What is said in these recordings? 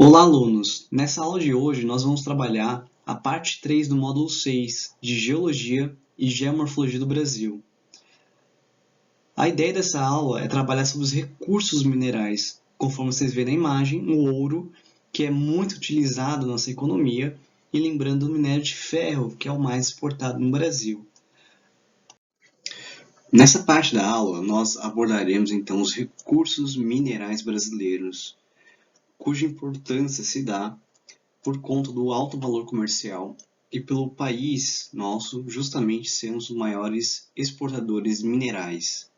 Olá, alunos! Nessa aula de hoje, nós vamos trabalhar a parte 3 do módulo 6 de Geologia e Geomorfologia do Brasil. A ideia dessa aula é trabalhar sobre os recursos minerais, conforme vocês verem na imagem, o ouro, que é muito utilizado na nossa economia, e lembrando o minério de ferro, que é o mais exportado no Brasil. Nessa parte da aula, nós abordaremos então os recursos minerais brasileiros, cuja importância se dá por conta do alto valor comercial e pelo país nosso justamente sermos os maiores exportadores minerais.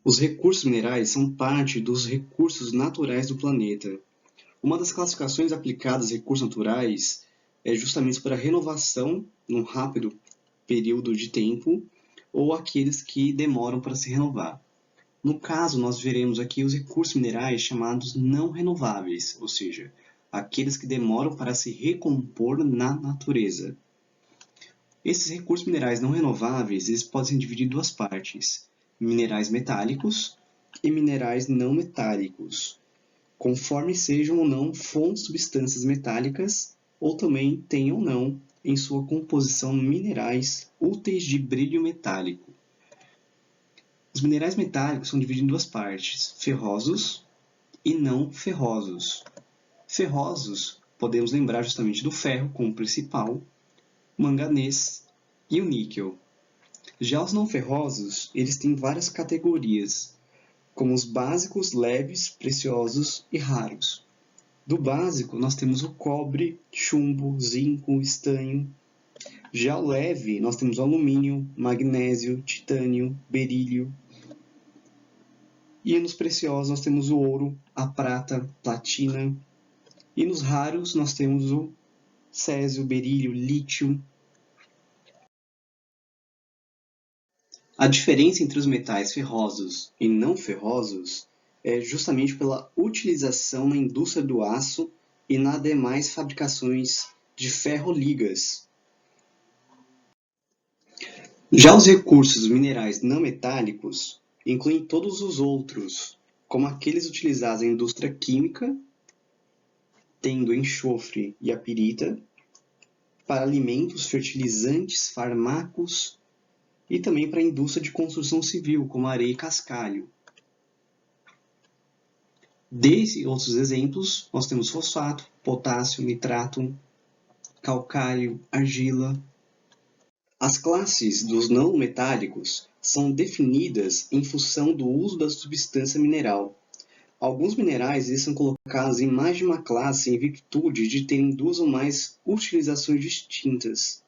Os recursos minerais são parte dos recursos naturais do planeta. Uma das classificações aplicadas a recursos naturais é justamente para a renovação num rápido período de tempo ou aqueles que demoram para se renovar. No caso, nós veremos aqui os recursos minerais chamados não renováveis, ou seja, aqueles que demoram para se recompor na natureza. Esses recursos minerais não renováveis eles podem ser divididos em duas partes: minerais metálicos e minerais não metálicos, conforme sejam ou não fontes de substâncias metálicas ou também tenham ou não em sua composição minerais úteis de brilho metálico. Os minerais metálicos são divididos em duas partes: ferrosos e não ferrosos. Ferrosos, podemos lembrar justamente do ferro como principal, manganês e o níquel. Já os não ferrosos, eles têm várias categorias, como os básicos, leves, preciosos e raros. Do básico, nós temos o cobre, chumbo, zinco, estanho. Já o leve, nós temos o alumínio, magnésio, titânio, berílio. E nos preciosos, nós temos o ouro, a prata, platina. E nos raros, nós temos o césio, berílio, lítio. A diferença entre os metais ferrosos e não ferrosos é justamente pela utilização na indústria do aço e nas demais fabricações de ferroligas. Já os recursos minerais não metálicos incluem todos os outros, como aqueles utilizados na indústria química, tendo enxofre e a pirita, para alimentos, fertilizantes, fármacos e também para a indústria de construção civil, como areia e cascalho. Desde outros exemplos, nós temos fosfato, potássio, nitrato, calcário, argila. As classes dos não metálicos são definidas em função do uso da substância mineral. Alguns minerais são colocados em mais de uma classe em virtude de terem duas ou mais utilizações distintas.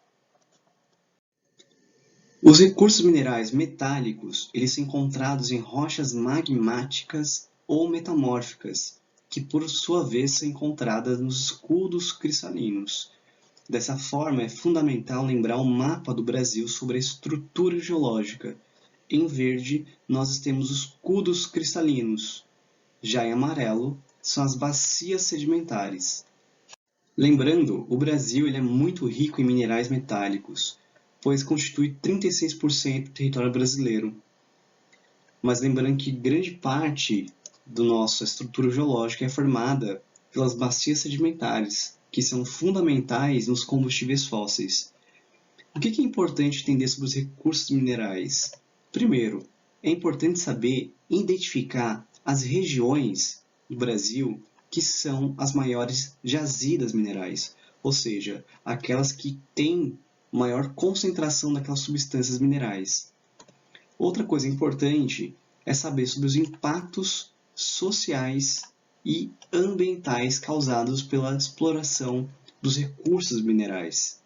Os recursos minerais metálicos eles são encontrados em rochas magmáticas ou metamórficas, que por sua vez são encontradas nos escudos cristalinos. Dessa forma, é fundamental lembrar o mapa do Brasil sobre a estrutura geológica. Em verde, nós temos os escudos cristalinos. Já em amarelo, são as bacias sedimentares. Lembrando, o Brasil ele é muito rico em minerais metálicos, pois constitui 36% do território brasileiro. Mas lembrando que grande parte da nossa estrutura geológica é formada pelas bacias sedimentares, que são fundamentais nos combustíveis fósseis. O que é importante entender sobre os recursos minerais? Primeiro, é importante saber identificar as regiões do Brasil que são as maiores jazidas minerais, ou seja, aquelas que têm maior concentração daquelas substâncias minerais. Outra coisa importante é saber sobre os impactos sociais e ambientais causados pela exploração dos recursos minerais.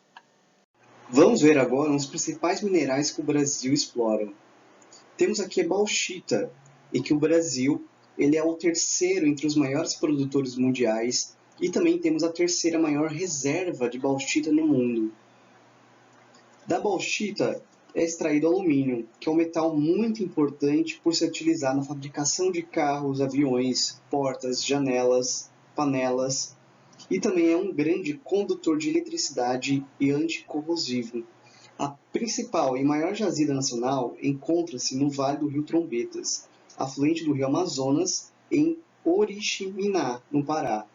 Vamos ver agora os principais minerais que o Brasil explora. Temos aqui a bauxita, em que o Brasil ele é o terceiro entre os maiores produtores mundiais e também temos a terceira maior reserva de bauxita no mundo. Da bauxita é extraído alumínio, que é um metal muito importante por ser utilizado na fabricação de carros, aviões, portas, janelas, panelas e também é um grande condutor de eletricidade e anticorrosivo. A principal e maior jazida nacional encontra-se no Vale do Rio Trombetas, afluente do rio Amazonas, em Oriximiná, no Pará.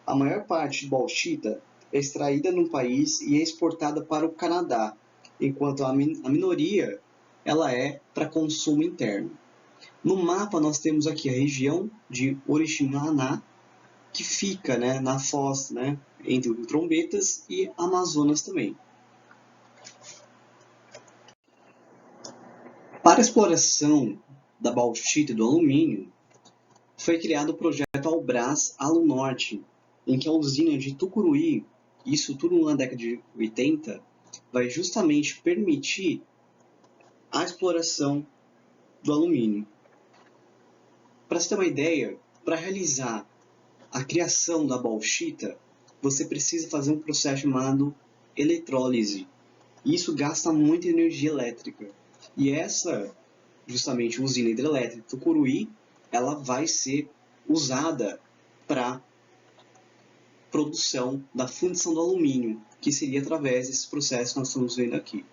A maior parte de bauxita é extraída no país e é exportada para o Canadá, enquanto a minoria ela é para consumo interno. No mapa nós temos aqui a região de Oriximiná, que fica, né, na foz, né, entre o Trombetas e Amazonas também. Para a exploração da bauxita e do alumínio, foi criado o projeto Albras Alunorte, em que a usina de Tucuruí, isso tudo na década de 80, vai justamente permitir a exploração do alumínio. Para você ter uma ideia, para realizar a criação da bauxita, você precisa fazer um processo chamado eletrólise. Isso gasta muita energia elétrica. E essa, justamente, usina hidrelétrica Tucuruí, ela vai ser usada para produção da fundição do alumínio, que seria através desse processo que nós estamos vendo aqui.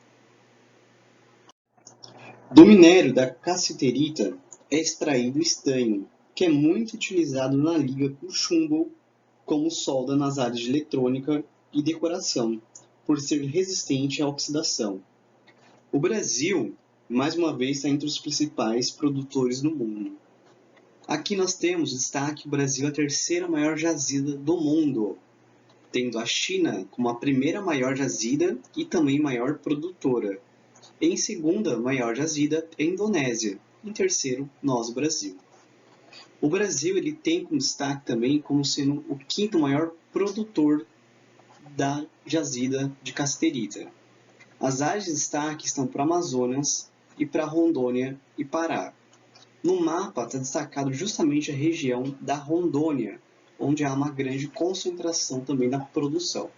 Do minério da cassiterita é extraído estanho, que é muito utilizado na liga com chumbo como solda nas áreas de eletrônica e decoração, por ser resistente à oxidação. O Brasil, mais uma vez, está entre os principais produtores no mundo. Aqui nós temos destaque: o Brasil é a terceira maior jazida do mundo, tendo a China como a primeira maior jazida e também maior produtora. Em segunda maior jazida é a Indonésia. Em terceiro, nós, o Brasil. O Brasil ele tem como destaque também como sendo o quinto maior produtor da jazida de cassiterita. As áreas de destaque estão para o Amazonas e para Rondônia e Pará. No mapa está destacado justamente a região da Rondônia, onde há uma grande concentração também da produção.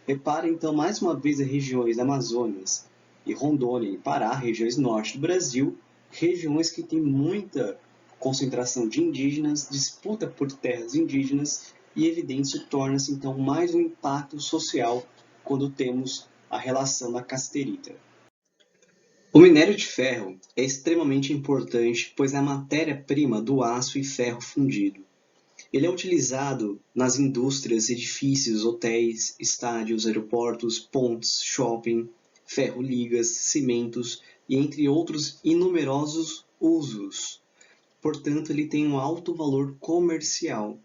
Repare então mais uma vez as regiões Amazonas e Rondônia e Pará, regiões norte do Brasil, regiões que têm muita concentração de indígenas, disputa por terras indígenas, e evidente se torna-se então mais um impacto social quando temos a relação da cassiterita. O minério de ferro é extremamente importante, pois é a matéria-prima do aço e ferro fundido. Ele é utilizado nas indústrias, edifícios, hotéis, estádios, aeroportos, pontes, shopping, ferro-ligas, cimentos e entre outros inumerosos usos. Portanto, ele tem um alto valor comercial.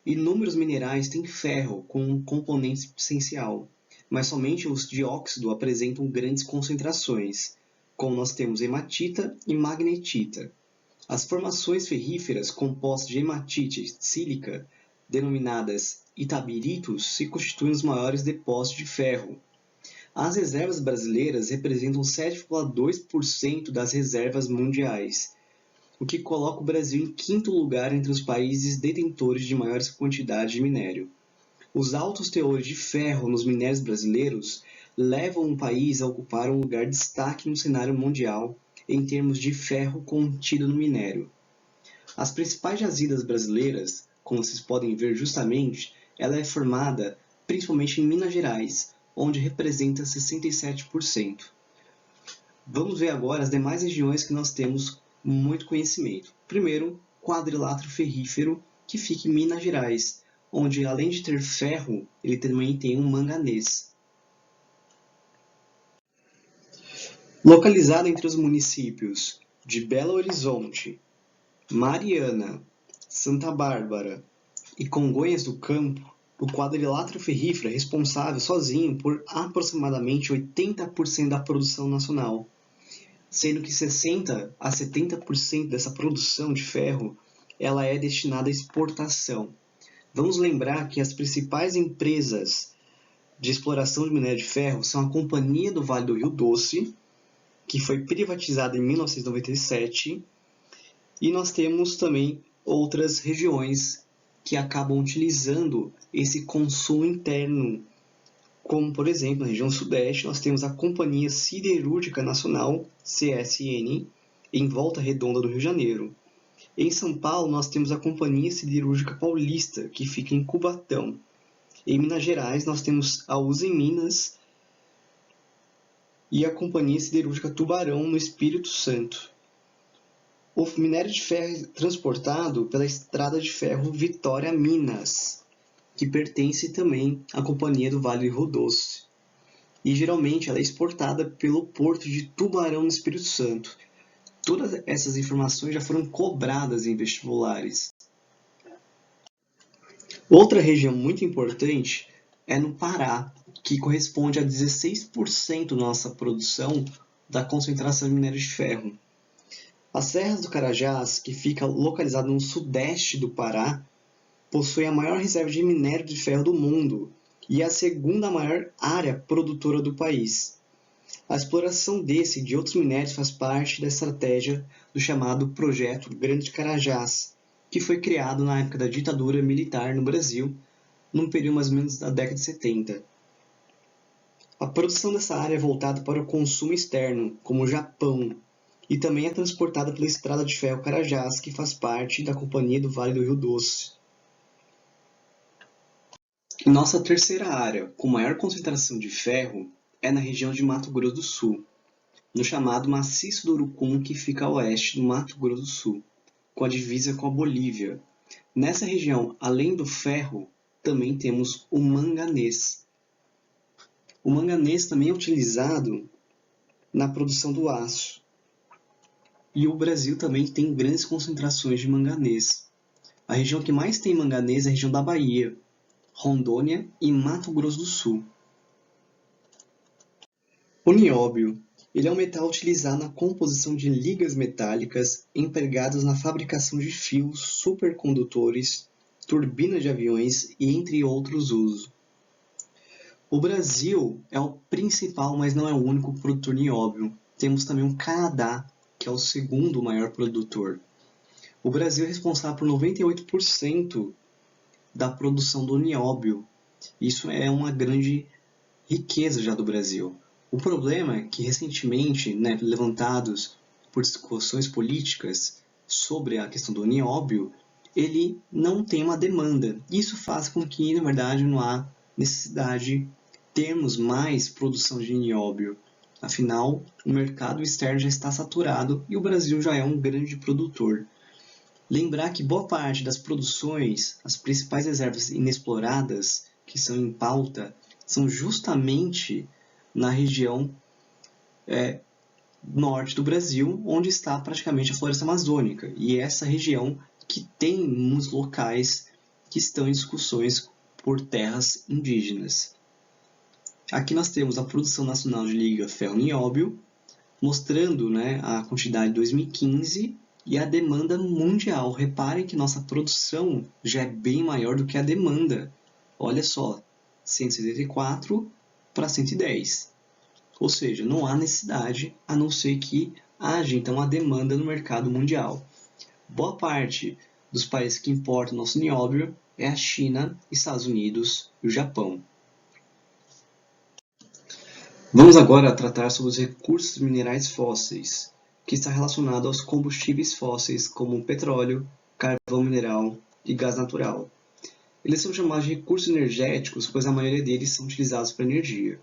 Inúmeros minerais têm ferro como um componente essencial, mas somente os de óxido apresentam grandes concentrações, como nós temos hematita e magnetita. As formações ferríferas compostas de hematite sílica, denominadas itabiritos, se constituem os maiores depósitos de ferro. As reservas brasileiras representam 7,2% das reservas mundiais, o que coloca o Brasil em quinto lugar entre os países detentores de maiores quantidades de minério. Os altos teores de ferro nos minérios brasileiros levam o país a ocupar um lugar de destaque no cenário mundial em termos de ferro contido no minério. As principais jazidas brasileiras, como vocês podem ver justamente, ela é formada principalmente em Minas Gerais, onde representa 67%. Vamos ver agora as demais regiões que nós temos muito conhecimento. Primeiro, quadrilátero ferrífero, que fica em Minas Gerais, onde além de ter ferro, ele também tem um manganês. Localizado entre os municípios de Belo Horizonte, Mariana, Santa Bárbara e Congonhas do Campo, o quadrilátero ferrífero é responsável sozinho por aproximadamente 80% da produção nacional, sendo que 60% a 70% dessa produção de ferro ela é destinada à exportação. Vamos lembrar que as principais empresas de exploração de minério de ferro são a Companhia do Vale do Rio Doce, que foi privatizada em 1997, e nós temos também outras regiões que acabam utilizando esse consumo interno, como por exemplo na região sudeste nós temos a Companhia Siderúrgica Nacional, CSN, em Volta Redonda do Rio de Janeiro. Em São Paulo nós temos a Companhia Siderúrgica Paulista, que fica em Cubatão. Em Minas Gerais nós temos a Uzi Minas e a Companhia Siderúrgica Tubarão, no Espírito Santo. O minério de ferro é transportado pela estrada de ferro Vitória-Minas, que pertence também à Companhia do Vale do Rio Doce. E geralmente ela é exportada pelo porto de Tubarão, no Espírito Santo. Todas essas informações já foram cobradas em vestibulares. Outra região muito importante é no Pará, que corresponde a 16% da nossa produção da concentração de minério de ferro. As Serras do Carajás, que fica localizado no sudeste do Pará, possui a maior reserva de minério de ferro do mundo e a segunda maior área produtora do país. A exploração desse e de outros minérios faz parte da estratégia do chamado Projeto Grande Carajás, que foi criado na época da ditadura militar no Brasil, num período mais ou menos da década de 70. A produção dessa área é voltada para o consumo externo, como o Japão, e também é transportada pela Estrada de Ferro Carajás, que faz parte da Companhia do Vale do Rio Doce. Nossa terceira área, com maior concentração de ferro, é na região de Mato Grosso do Sul, no chamado Maciço do Urucum, que fica a oeste do Mato Grosso do Sul, com a divisa com a Bolívia. Nessa região, além do ferro, também temos o manganês. O manganês também é utilizado na produção do aço. E o Brasil também tem grandes concentrações de manganês. A região que mais tem manganês é a região da Bahia, Rondônia e Mato Grosso do Sul. O nióbio, ele é um metal utilizado na composição de ligas metálicas empregadas na fabricação de fios, supercondutores, turbinas de aviões e entre outros usos. O Brasil é o principal, mas não é o único produtor de nióbio. Temos também o Canadá, que é o segundo maior produtor. O Brasil é responsável por 98% da produção do nióbio. Isso é uma grande riqueza já do Brasil. O problema é que recentemente, levantados por discussões políticas sobre a questão do nióbio, ele não tem uma demanda. Isso faz com que, na verdade, não há necessidade de termos mais produção de nióbio. Afinal, o mercado externo já está saturado e o Brasil já é um grande produtor. Lembrar que boa parte das produções, as principais reservas inexploradas que são em pauta, são justamente na região norte do Brasil, onde está praticamente a floresta amazônica. E é essa região que tem uns locais que estão em discussões por terras indígenas. Aqui nós temos a produção nacional de liga ferro-nióbio, mostrando a quantidade de 2015 e a demanda mundial. Reparem que nossa produção já é bem maior do que a demanda. Olha só, 174 para 110. Ou seja, não há necessidade, a não ser que haja então uma demanda no mercado mundial. Boa parte dos países que importam nosso nióbio é a China, Estados Unidos e o Japão. Vamos agora tratar sobre os recursos minerais fósseis, que está relacionado aos combustíveis fósseis como petróleo, carvão mineral e gás natural. Eles são chamados de recursos energéticos, pois a maioria deles são utilizados para energia.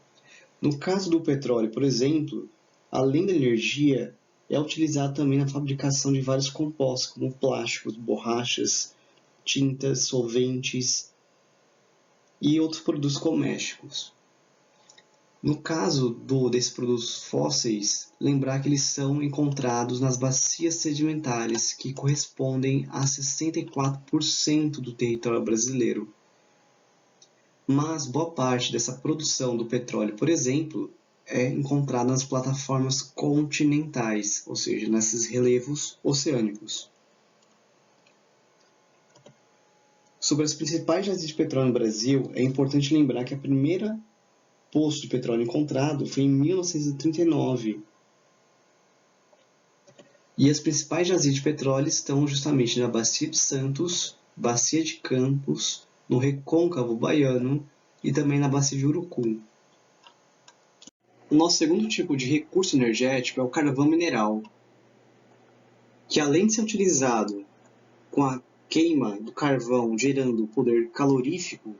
No caso do petróleo, por exemplo, além da energia, é utilizado também na fabricação de vários compostos, como plásticos, borrachas, tintas, solventes e outros produtos domésticos. No caso desses produtos fósseis, lembrar que eles são encontrados nas bacias sedimentares, que correspondem a 64% do território brasileiro. Mas boa parte dessa produção do petróleo, por exemplo, é encontrada nas plataformas continentais, ou seja, nesses relevos oceânicos. Sobre as principais jazidas de petróleo no Brasil, é importante lembrar que a primeira poço de petróleo encontrado foi em 1939. E as principais jazidas de petróleo estão justamente na Bacia de Santos, Bacia de Campos, no Recôncavo Baiano e também na Bacia de Urucum. O nosso segundo tipo de recurso energético é o carvão mineral, que além de ser utilizado com a queima do carvão gerando poder calorífico,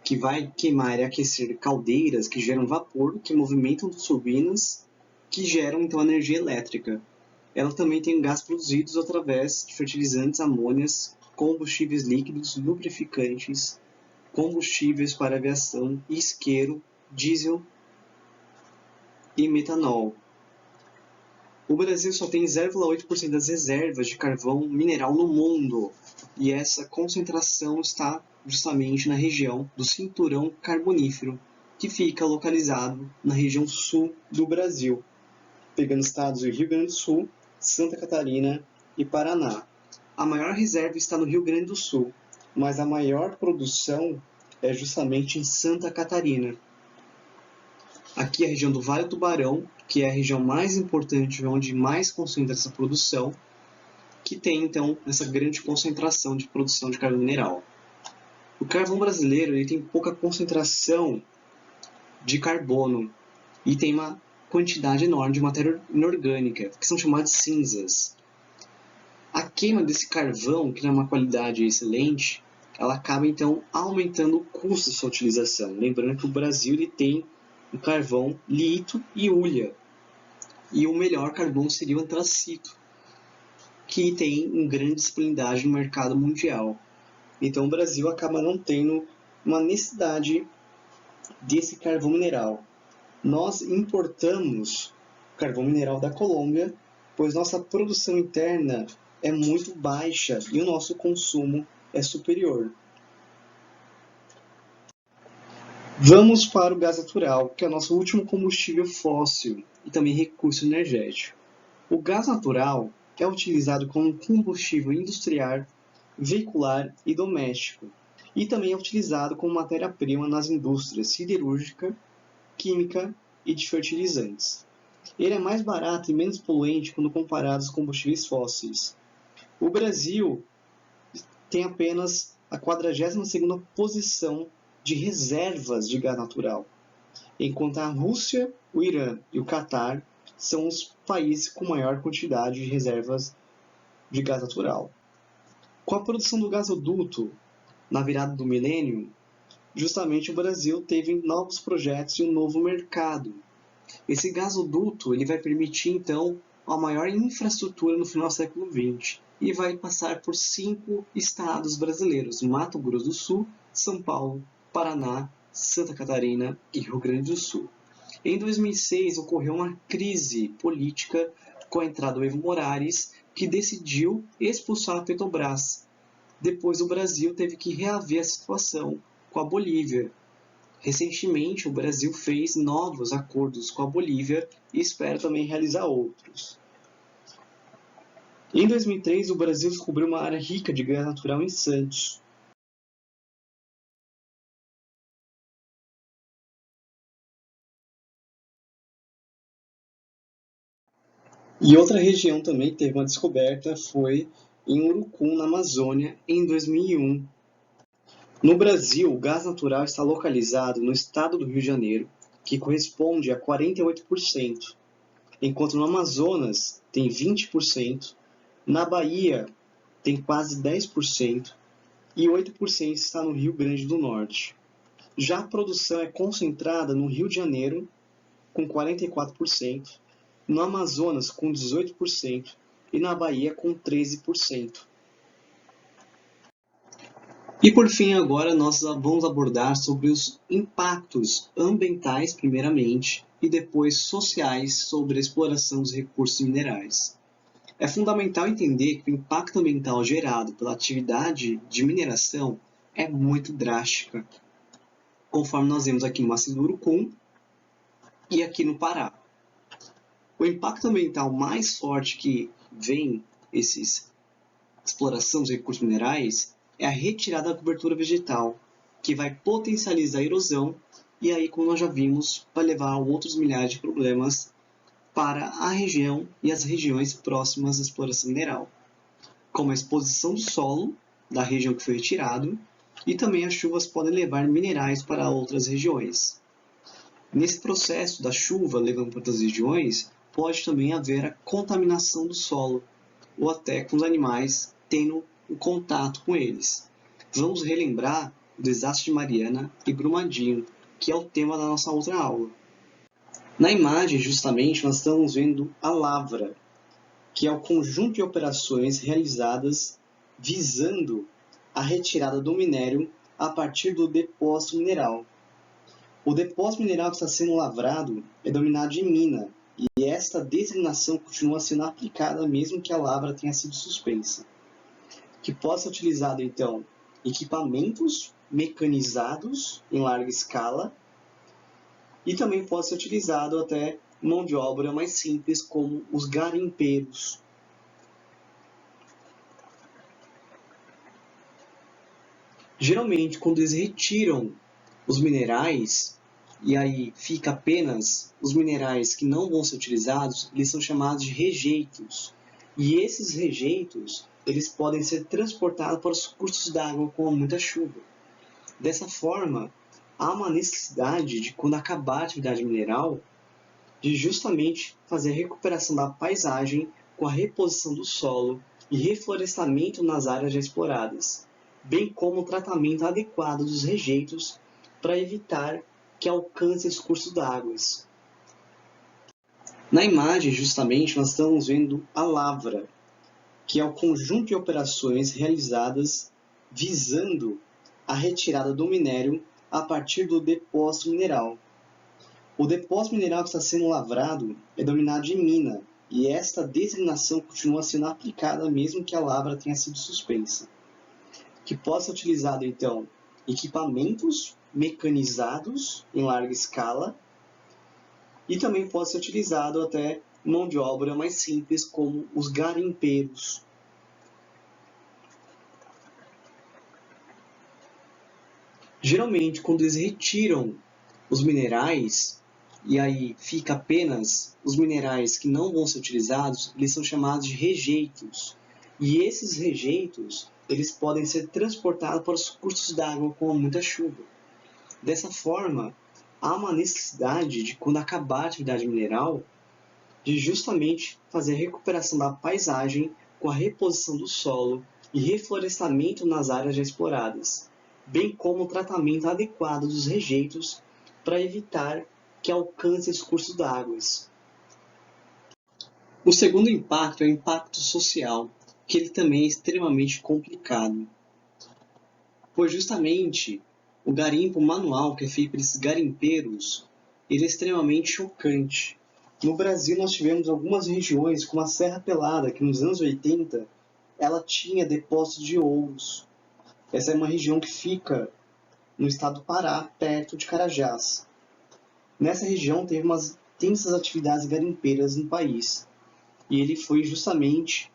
que vai queimar e aquecer caldeiras que geram vapor, que movimentam turbinas, que geram então energia elétrica. ela também tem gás produzidos através de fertilizantes, amônias, combustíveis líquidos, lubrificantes, combustíveis para aviação, isqueiro, diesel e metanol. O Brasil só tem 0,8% das reservas de carvão mineral no mundo, e essa concentração está justamente na região do Cinturão Carbonífero, que fica localizado na região sul do Brasil, pegando estados do Rio Grande do Sul, Santa Catarina e Paraná. A maior reserva está no Rio Grande do Sul, mas a maior produção é justamente em Santa Catarina. Aqui é a região do Vale do Tubarão, que é a região mais importante, onde mais concentra essa produção, que tem então essa grande concentração de produção de carvão mineral. O carvão brasileiro ele tem pouca concentração de carbono e tem uma quantidade enorme de matéria inorgânica, que são chamadas cinzas. A queima desse carvão, que tem uma qualidade excelente, ela acaba então aumentando o custo de sua utilização. Lembrando que o Brasil ele tem o carvão liito e hulha, e o melhor carvão seria o antracito, que tem uma grande disponibilidade no mercado mundial. Então o Brasil acaba não tendo uma necessidade desse carvão mineral. Nós importamos carvão mineral da Colômbia, pois nossa produção interna é muito baixa e o nosso consumo é superior. Vamos para o gás natural, que é o nosso último combustível fóssil e também recurso energético. O gás natural é utilizado como combustível industrial, veicular e doméstico, e também é utilizado como matéria-prima nas indústrias siderúrgica, química e de fertilizantes. Ele é mais barato e menos poluente quando comparado aos combustíveis fósseis. O Brasil tem apenas a 42ª posição de reservas de gás natural, enquanto a Rússia, o Irã e o Catar são os países com maior quantidade de reservas de gás natural. Com a produção do gasoduto na virada do milênio, justamente o Brasil teve novos projetos e um novo mercado. Esse gasoduto ele vai permitir, então, a maior infraestrutura no final do século XX e vai passar por 5 estados brasileiros: Mato Grosso do Sul, São Paulo, Paraná, Santa Catarina e Rio Grande do Sul. Em 2006, ocorreu uma crise política com a entrada do Evo Morales, que decidiu expulsar a Petrobras. Depois, o Brasil teve que reaver a situação com a Bolívia. Recentemente, o Brasil fez novos acordos com a Bolívia e espera também realizar outros. Em 2003, o Brasil descobriu uma área rica de gás natural em Santos. E outra região também que teve uma descoberta foi em Urucum, na Amazônia, em 2001. No Brasil, o gás natural está localizado no estado do Rio de Janeiro, que corresponde a 48%, enquanto no Amazonas tem 20%, na Bahia tem quase 10% e 8% está no Rio Grande do Norte. Já a produção é concentrada no Rio de Janeiro, com 44%, no Amazonas com 18% e na Bahia com 13%. E por fim, agora nós vamos abordar sobre os impactos ambientais, primeiramente, e depois sociais sobre a exploração dos recursos minerais. É fundamental entender que o impacto ambiental gerado pela atividade de mineração é muito drástica, conforme nós vemos aqui no Maciço do Urucum e aqui no Pará. O impacto ambiental mais forte que vem esses exploração dos recursos minerais é a retirada da cobertura vegetal, que vai potencializar a erosão e aí, como nós já vimos, vai levar a outros milhares de problemas para a região e as regiões próximas à exploração mineral, como a exposição do solo da região que foi retirado e também as chuvas podem levar minerais para outras regiões. Nesse processo da chuva levando para outras regiões, pode também haver a contaminação do solo, ou até com os animais tendo um contato com eles. Vamos relembrar o desastre de Mariana e Brumadinho, que é o tema da nossa outra aula. Na imagem, justamente, nós estamos vendo a lavra, que é o conjunto de operações realizadas visando a retirada do minério a partir do depósito mineral. O depósito mineral que está sendo lavrado é denominado de mina, e esta designação continua sendo aplicada mesmo que a lavra tenha sido suspensa. Que pode ser utilizado, então, equipamentos mecanizados em larga escala, e também pode ser utilizado até mão de obra mais simples, como os garimpeiros. Geralmente, quando eles retiram os minerais, e aí fica apenas os minerais que não vão ser utilizados, eles são chamados de rejeitos. E esses rejeitos, eles podem ser transportados para os cursos d'água com muita chuva. Dessa forma, há uma necessidade de, quando acabar a atividade mineral, de justamente fazer a recuperação da paisagem com a reposição do solo e reflorestamento nas áreas já exploradas, bem como o tratamento adequado dos rejeitos para evitar que alcance os cursos d'água. Na imagem, justamente, nós estamos vendo a lavra, que é o conjunto de operações realizadas visando a retirada do minério a partir do depósito mineral. O depósito mineral que está sendo lavrado é denominado de mina, e esta designação continua sendo aplicada mesmo que a lavra tenha sido suspensa. Que pode ser utilizado, então, equipamentos mecanizados em larga escala, e também pode ser utilizado até mão de obra mais simples, como os garimpeiros. Geralmente, quando eles retiram os minerais, e aí fica apenas os minerais que não vão ser utilizados, eles são chamados de rejeitos. E esses rejeitos, eles podem ser transportados para os cursos d'água com muita chuva. Dessa forma, há uma necessidade de, quando acabar a atividade mineral, de justamente fazer a recuperação da paisagem com a reposição do solo e reflorestamento nas áreas já exploradas, bem como o tratamento adequado dos rejeitos para evitar que alcance os cursos d'água. O segundo impacto é o impacto social, que ele também é extremamente complicado, pois justamente o garimpo manual que é feito por esses garimpeiros, ele é extremamente chocante. No Brasil nós tivemos algumas regiões, como a Serra Pelada, que nos anos 80 ela tinha depósitos de ouros. Essa é uma região que fica no estado do Pará, perto de Carajás. Nessa região teve umas intensas atividades garimpeiras no país, e ele foi justamente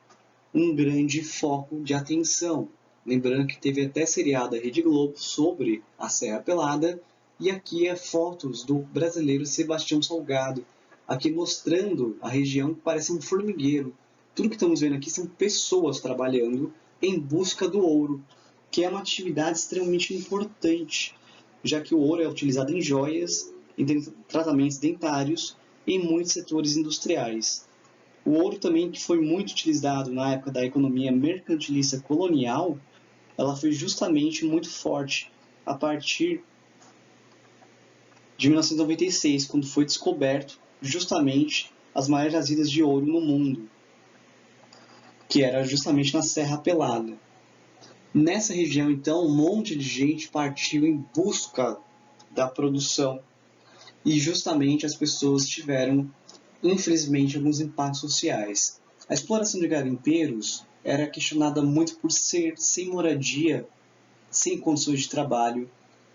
um grande foco de atenção. Lembrando que teve até seriado da Rede Globo sobre a Serra Pelada, e aqui é fotos do brasileiro Sebastião Salgado, aqui mostrando a região que parece um formigueiro. Tudo que estamos vendo aqui são pessoas trabalhando em busca do ouro, que é uma atividade extremamente importante, já que o ouro é utilizado em joias, em tratamentos dentários e em muitos setores industriais. O ouro também, que foi muito utilizado na época da economia mercantilista colonial, ela foi justamente muito forte a partir de 1996, quando foi descoberto justamente as maiores jazidas de ouro no mundo, que era justamente na Serra Pelada. Nessa região, então, um monte de gente partiu em busca da produção, e justamente as pessoas tiveram, infelizmente, alguns impactos sociais. A exploração de garimpeiros era questionada muito por ser sem moradia, sem condições de trabalho,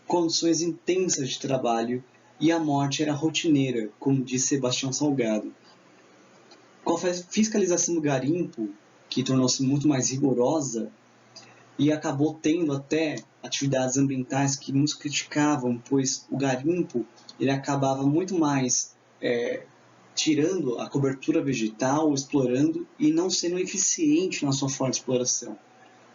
condições intensas de trabalho, e a morte era rotineira, como disse Sebastião Salgado. Com a fiscalização do garimpo, que tornou-se muito mais rigorosa, e acabou tendo até atividades ambientais que nos criticavam, pois o garimpo ele acabava muito mais tirando a cobertura vegetal, explorando e não sendo eficiente na sua forma de exploração.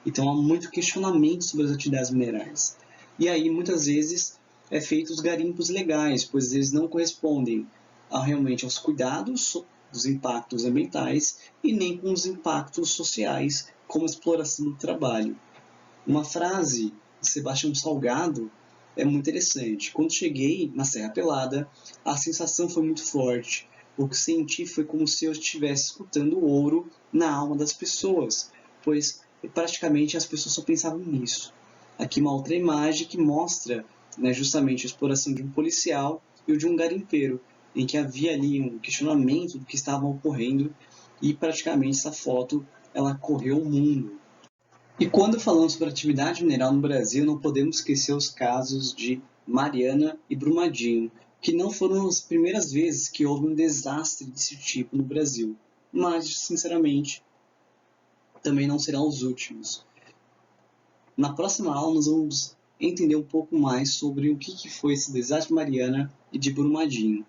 Então há muito questionamento sobre as atividades minerais. E aí muitas vezes é feito os garimpos legais, pois eles não correspondem realmente aos cuidados dos impactos ambientais e nem com os impactos sociais, como a exploração do trabalho. Uma frase de Sebastião Salgado é muito interessante. Quando cheguei na Serra Pelada, a sensação foi muito forte. O que senti foi como se eu estivesse escutando o ouro na alma das pessoas, pois praticamente as pessoas só pensavam nisso. Aqui uma outra imagem que mostra, né, justamente a exploração de um policial e o de um garimpeiro, em que havia ali um questionamento do que estava ocorrendo e praticamente essa foto ela correu o mundo. E quando falamos sobre atividade mineral no Brasil, não podemos esquecer os casos de Mariana e Brumadinho, que não foram as primeiras vezes que houve um desastre desse tipo no Brasil, mas, sinceramente, também não serão os últimos. Na próxima aula, nós vamos entender um pouco mais sobre o que foi esse desastre de Mariana e de Brumadinho.